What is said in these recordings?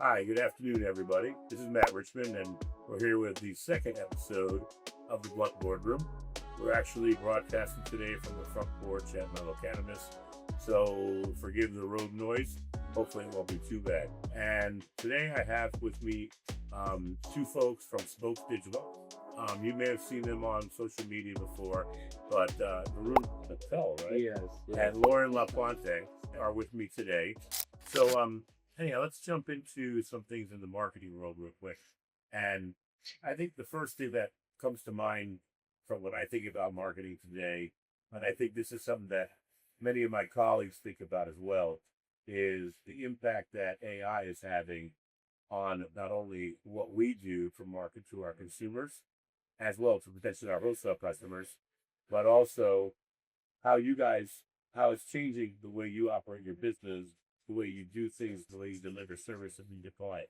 Hi, good afternoon, everybody. This is Matt Richmond, and we're here with the second episode of the Blunt Boardroom. We're actually broadcasting today from the front porch at Mello Cannabis, so forgive the road noise. Hopefully, it won't be too bad. And today, I have with me two folks from Spokes Digital. You may have seen them on social media before, but Varun Patel, right? Yes. And Lauren LaPlante are with me today. So, anyhow, let's jump into some things in the marketing world real quick. And I think the first thing that comes to mind from when I think about marketing today, and I think this is something that many of my colleagues think about as well, is the impact that AI is having on not only what we do for market to our consumers, as well to potentially our wholesale customers, but also how it's changing the way you operate your business, the way you do things, the way you deliver service and meet your client.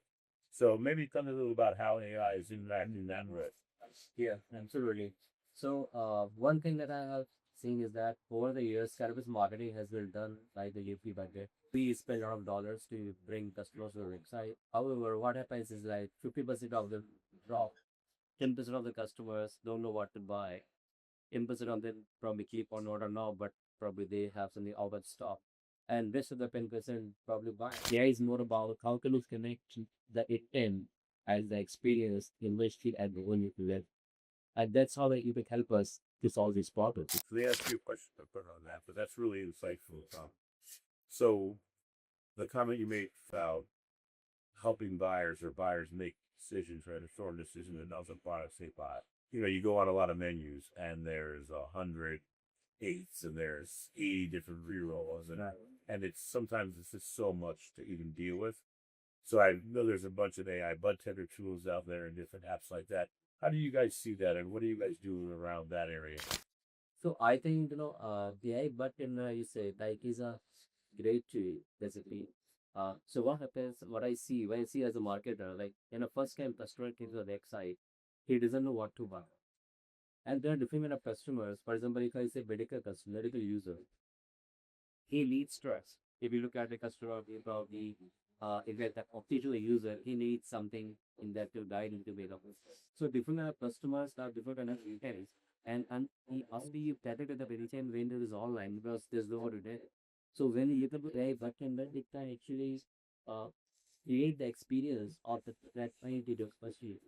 So maybe tell me a little about how AI is interacting that with. Yeah, absolutely. So, one thing that I have seen is that over the years, cannabis marketing has been done by the UP budget. We spend a lot of dollars to bring customers to our website. However, what happens is like 50% of them drop, 10% of the customers don't know what to buy, 10% of them probably keep on order now, but probably they have something out of stock. And rest of the 10% probably buy. AI is more about how can you connect the intent as the experience in which it and when you live. And that's how you can help us to solve these problems. So they asked you a question to put on that, but that's really insightful. So the comment you made about helping buyers make decisions, right? A store decision and other products they buy. You go on a lot of menus and there's 100 eights and there's 80 different re-rolls and it's just so much to even deal with. So I know there's a bunch of AI bud tender tools out there and different apps like that. How do you guys see that, and what are you guys doing around that area? So I think the AI button you say like is a great tool basically. So what happens? What I see when I see as a marketer, like first time customer came to the website, he doesn't know what to buy. And there are different kind of customers. For example, if I say medical customer, medical user, he needs trust. If you look at the customer, he probably, if you're the optical user, he needs something in that to guide him to make up. So different kind of customers have different kind of intents. And he must be better to the very time when there is online because there's no one to do. So when you look at AI button, then it can actually uh, create the experience of that client to first use.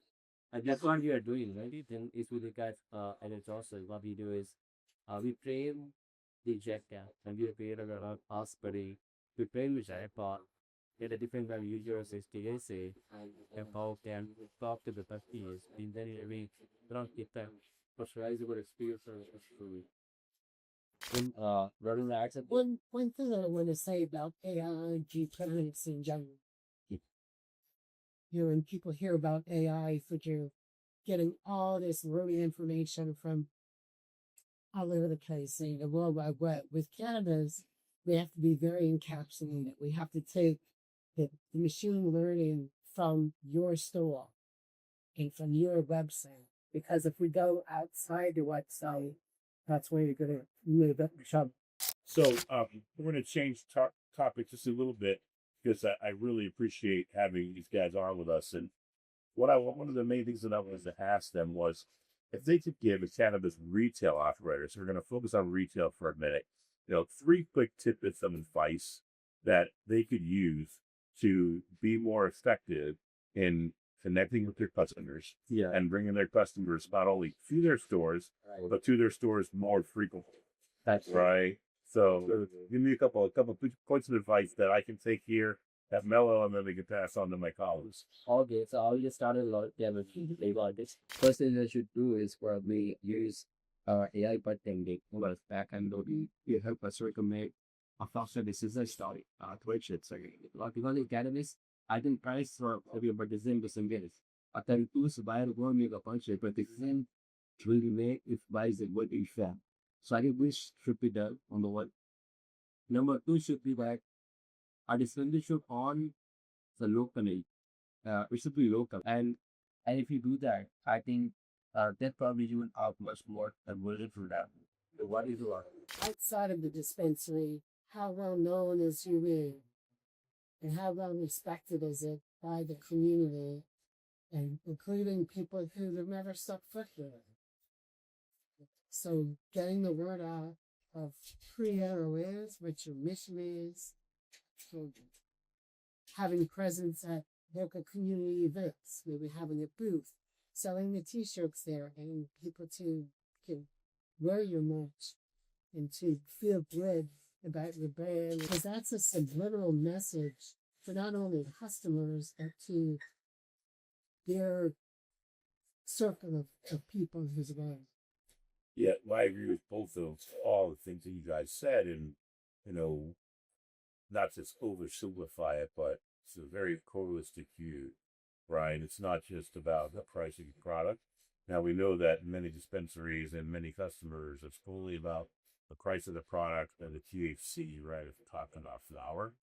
And that's what we are doing, right? Then if we look at and it's also what we do is we train the Jackal and we create a lot of aspirin. We train the Jackpot, get a different kind of users is TSA and how can talk to the customers. And then we don't get them personalizable experience for the customer. Running the ads. One thing I want to say about AI and genomics in general, when people hear about AI, that you're getting all this learning information from all over the place in the World Wide Web. With cannabis, we have to be very encapsulated. We have to take the machine learning from your store and from your website. Because if we go outside the website, that's where you're going to live up the trouble. So we're going to change topic just a little bit because I really appreciate having these guys on with us. And one of the main things that I wanted to ask them was if they could give a cannabis retail operator, so we're going to focus on retail for a minute, 3 quick tidbits of advice that they could use to be more effective in connecting with their customers and bringing their customers not only to their stores, but to their stores more frequently. That's Right. So give me a couple points of advice that I can take here at Mello and then we can pass on to my colleagues. Okay, so I'll just start a lot about this. First thing I should do is probably use AI bot technique was back and loading to help us recommend a faster decision story to which it's like because in cannabis, I think price for everybody the same percentage. I think two buyer will make a bunch of but the same really make if buys it what you fair. So I think which should be done on the one. Number two should be like a distribution on the locally it should be local. And if you do that, I think that probably you will have much more conversion for that. So what is your Outside of the dispensary, how well known is you in? and how well respected is it by the community, and including people who have never stepped foot here. So getting the word out of who Mello is, what your mission is, so having presence at local community events, maybe having a booth, selling the t-shirts there, and people to can wear your merch and to feel good about your brand, because that's a subliminal message for not only customers but to their circle of people who's around. Yeah, well, I agree with both of all the things that you guys said, and you know, not just oversimplify it, but it's a very holistic view, right? It's not just about the price of your product. Now we know that many dispensaries and many customers, it's fully about the price of the product and the THC, right? If we're talking about flower.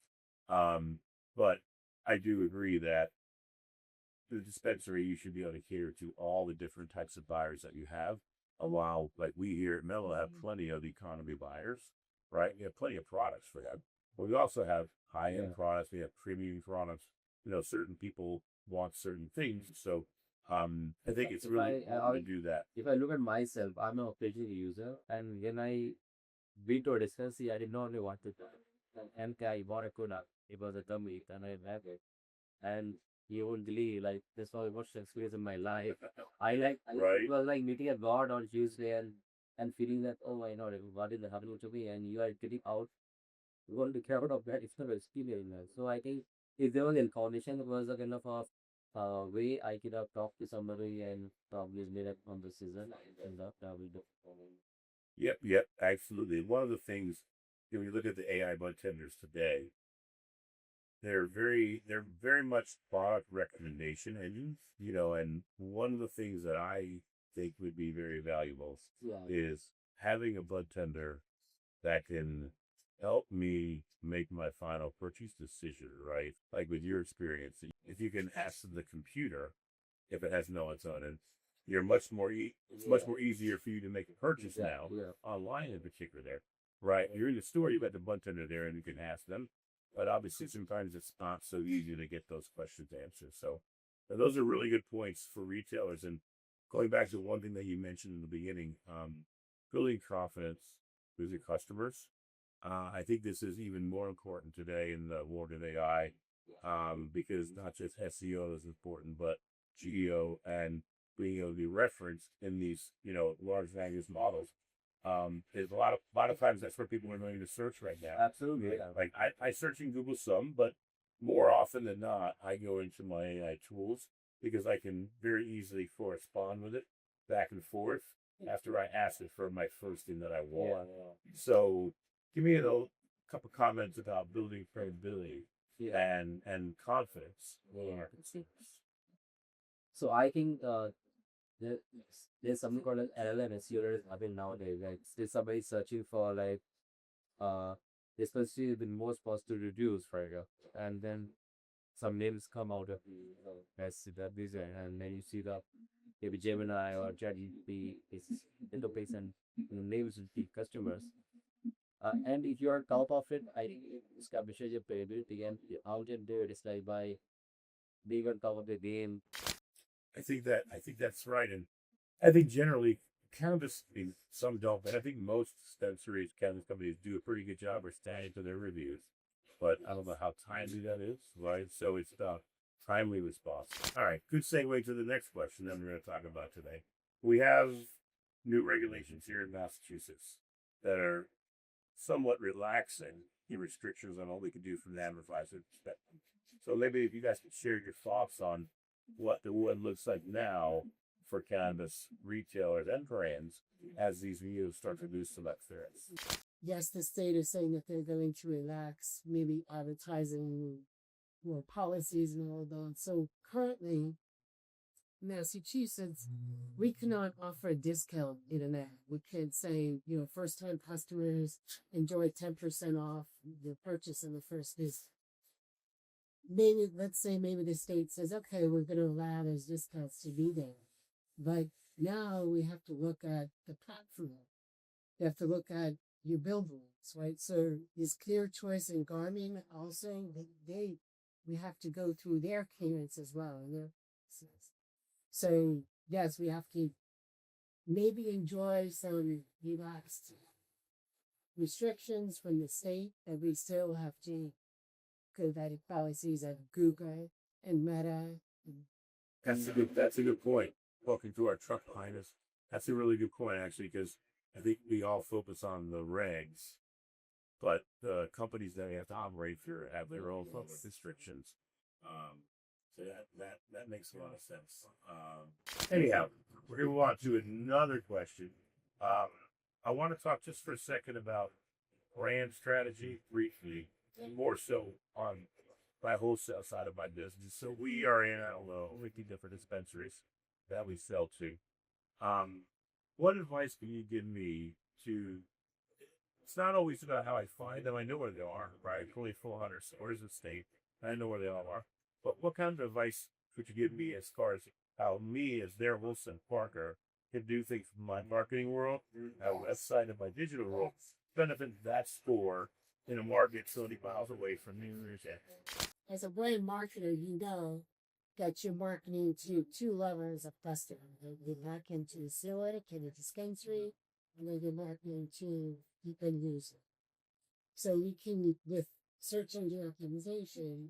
But I do agree that the dispensary, you should be able to cater to all the different types of buyers that you have. While, like we here at Mello have plenty of economy buyers, right? We have plenty of products for them. But we also have high-end products. We have premium products. Certain people want certain things. So I think it's really important to do that. If I look at myself, I'm an occasional user, and when I went to a dispensary, I did not know what to do. And I bought a Kodak. It was a gummy, and I have it. And you won't believe, like, this was the worst experience in my life. Right. It was like meeting a god on Tuesday and feeling that, oh my god, what is happening to me? And you are getting out, you want to get out of bed, it's not a experience. So I think if there was information, it was a kind of a way I could have talked to somebody and probably made a conversation and that will do. Yep, absolutely. One of the things, when you look at the AI bud tenders today, they're very much product recommendation engines, and one of the things that I think would be very valuable Yeah. is having a bud tender that can help me make my final purchase decision, right? Like with your experience, if you can ask the computer if it has melons on it, you're much more it's much more easier for you to make a purchase now online in particular there, right? You're in the store, you've got the bud tender there and you can ask them. But obviously, sometimes it's not so easy to get those questions answered. So those are really good points for retailers. And going back to one thing that you mentioned in the beginning, building confidence with your customers. I think this is even more important today in the world of AI, because not just SEO is important, but GEO and being able to be referenced in these, large language models. There's a lot of times that's where people are going to search right now. Absolutely. Like I search in Google some, but more often than not, I go into my AI tools because I can very easily correspond with it back and forth after I ask it for my first thing that I want. So give me a couple comments about building credibility and confidence. So I think there, there's something called an LLM SEO happening nowadays. Like there's somebody searching for like this person the most positive reviews for it, and then some names come out of as that design, and then you see the maybe Gemini or ChatGPT is interface and names of the customers. And if you are top of it, I think it establishes your credibility and out there it's like by being on top of the game. I think that's right, and I think generally cannabis. Some don't, but I think most dispensaries, cannabis companies do a pretty good job of standing to their reviews. But I don't know how timely that is, right? So it's the timely response. All right, good segue to the next question that we're going to talk about today. We have new regulations here in Massachusetts that are somewhat relaxing the restrictions on what we can do from the advertiser perspective. So maybe if you guys could share your thoughts on what the wood looks like now for cannabis retailers and brands as these rules start to lose select threats. Yes, the state is saying that they're going to relax maybe advertising more policies and all that. So currently, Massachusetts, we cannot offer a discount in an ad. We can't say, first time customers enjoy 10% off the purchase in the first visit. Maybe, let's say maybe the state says, okay, we're going to allow those discounts to be there. But now we have to look at the platform. You have to look at your billboards, right? So is Clear Choice and Garmin also, they we have to go through their clearance as well. And so yes, we have to maybe enjoy some relaxed restrictions from the state, but we still have to go by the policies of Google and Meta. That's a good point. Walking through our truck behind us, that's a really good point actually, because I think we all focus on the regs, but the companies that have to operate here have their own restrictions. So that makes a lot of sense. Anyhow, we're going to move on to another question. I want to talk just for a second about brand strategy briefly, and more so on my wholesale side of my business. So we are in, I don't know, 50 different dispensaries that we sell to. What advice can you give me to? It's not always about how I find them. I know where they are, right? Only 400 stores in the state. I know where they all are. But what kind of advice could you give me as far as how me, as their Wilson Parker, can do things from my marketing world, my website, and my digital world, benefit that store in a market 30 miles away from New Year's Eve? As a brand marketer, you know that you're marketing to two levels of customer. You're marketing to the silhouette, to the dispensary, and then you're marketing to the end user. So you can, with search engine optimization,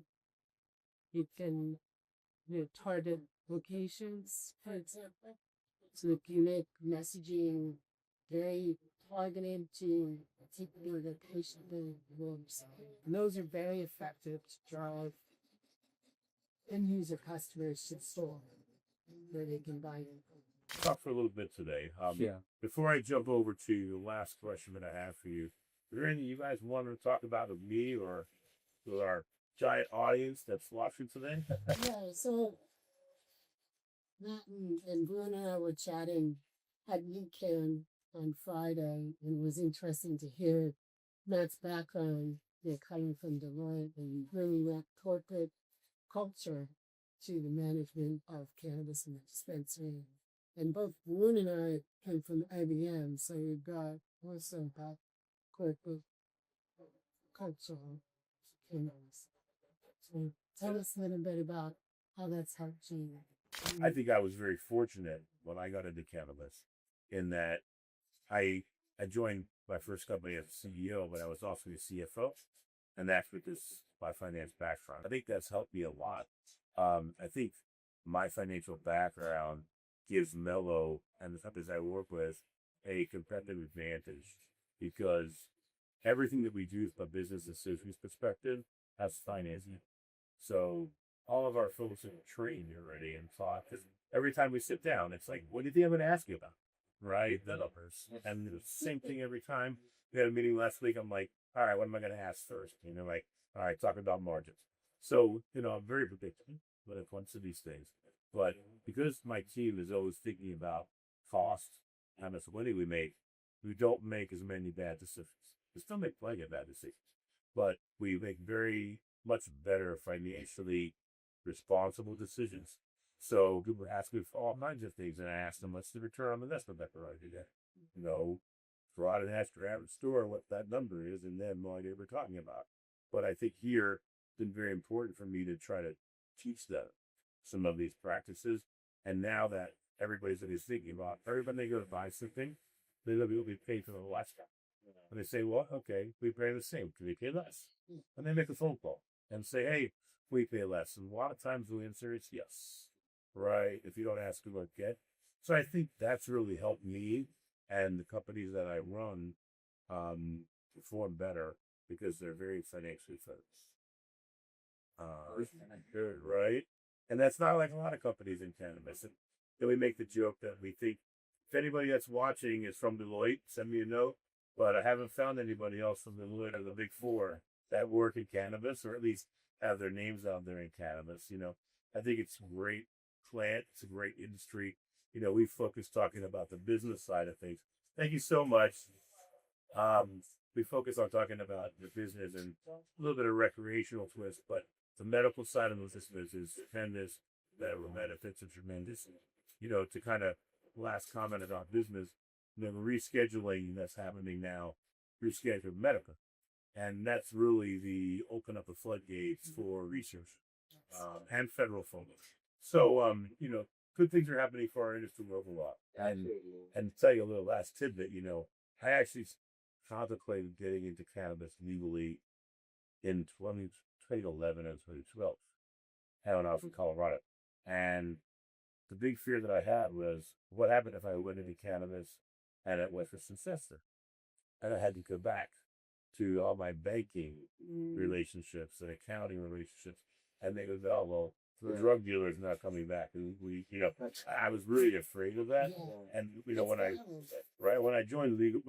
you can target locations, for example. So if you make messaging very targeted to a particular location, and those are very effective to drive end user customers to the store where they can buy it. Talk for a little bit today. Yeah. Before I jump over to the last question that I have for you, is there anything you guys want to talk about with me or with our giant audience that's watching today? Yeah, so Matt and Bruno and I were chatting at weekend on Friday, and it was interesting to hear Matt's background. They're coming from Deloitte and bringing that corporate culture to the management of cannabis in the dispensary. And both Bruno and I came from IBM, so we've got also that corporate culture. So tell us a little bit about how that's helped you. I think I was very fortunate when I got into cannabis in that I joined my first company as a CEO, but I was also a CFO, and that's with this my finance background. I think that's helped me a lot. I think my financial background gives Mello and the companies I work with a competitive advantage because everything that we do from a business decisions perspective has financing. So all of our folks are trained already and thought, because every time we sit down, it's like, what do you think I'm going to ask you about? Right? The numbers. And the same thing every time. We had a meeting last week. I'm like, all right, what am I going to ask first? And they're like, all right, talk about margins. So, I'm very predictable when it comes to these things. But because my team is always thinking about cost, how much money we don't make as many bad decisions. We still make plenty of bad decisions, but we make very much better financially responsible decisions. So people ask me for all kinds of things, and I ask them, what's the return on investment that we're going to do? Throw out an extra average store, what that number is, and then no idea what we're talking about. But I think here, it's been very important for me to try to teach them some of these practices. And now that everybody's thinking about, everybody they go to buy something, they will be paid for the less. And they say, well, okay, we pay the same. Can we pay less? And they make a phone call and say, hey, we pay less. And a lot of times the answer is yes, right? If you don't ask, you won't get. So I think that's really helped me and the companies that I run perform better because they're very financially focused. Good, right? And that's not like a lot of companies in cannabis. And then we make the joke that we think if anybody that's watching is from Deloitte, send me a note. But I haven't found anybody else from Deloitte or the Big Four that work in cannabis, or at least have their names out there in cannabis. I think it's a great plant. It's a great industry. We focus talking about the business side of things. Thank you so much. We focus on talking about the business and a little bit of recreational twist, but the medical side of this business is tremendous. The benefits are tremendous. To kind of last comment about business, the rescheduling that's happening now, rescheduled medical. And that's really the open up the floodgates for research. and federal funding. So, good things are happening for our industry overall. And to tell you a little last tidbit, I actually contemplated getting into cannabis legally in 2011 and 2012. And when I was in Colorado. And the big fear that I had was what happened if I went into cannabis and it went for Sincester? And I had to go back to all my banking relationships and accounting relationships. And they go, oh, well, the drug dealer is not coming back. And I was really afraid of that. Yeah. And, when I joined legal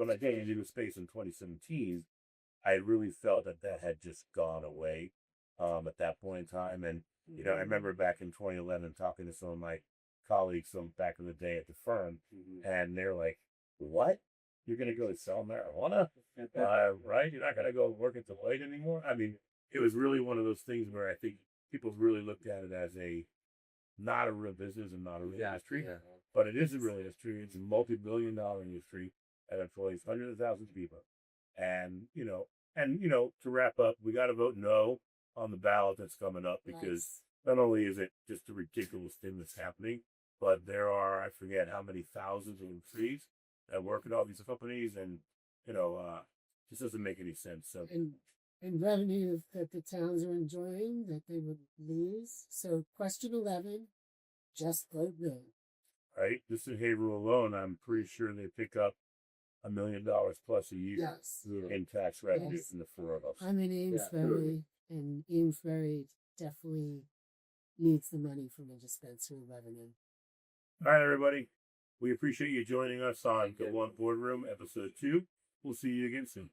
space in 2017, I really felt that had just gone away at that point in time. And, I remember back in 2011 talking to some of my colleagues from back in the day at the firm, and they're like, what? You're going to go sell marijuana? Right? You're not going to go work at Deloitte anymore? I mean, it was really one of those things where I think people really looked at it as not a real business and not a real industry. Yeah. But it is a real industry. It's a multi-billion-dollar industry that employs hundreds of thousands of people. And, to wrap up, we got to vote no on the ballot that's coming up, because not only is it just a ridiculous thing that's happening, but there are, I forget how many thousands of employees that work at all these companies, and, just doesn't make any sense. So, and revenue that the towns are enjoying that they would lose. So question 11, just vote no. Right? Just in Haverhill alone, I'm pretty sure they pick up $1 million plus a year in tax revenue from the four of us. I'm in Amesbury, and Amesbury definitely needs the money from the dispensary revenue. All right, everybody. We appreciate you joining us on Go On Boardroom, episode 2. We'll see you again soon.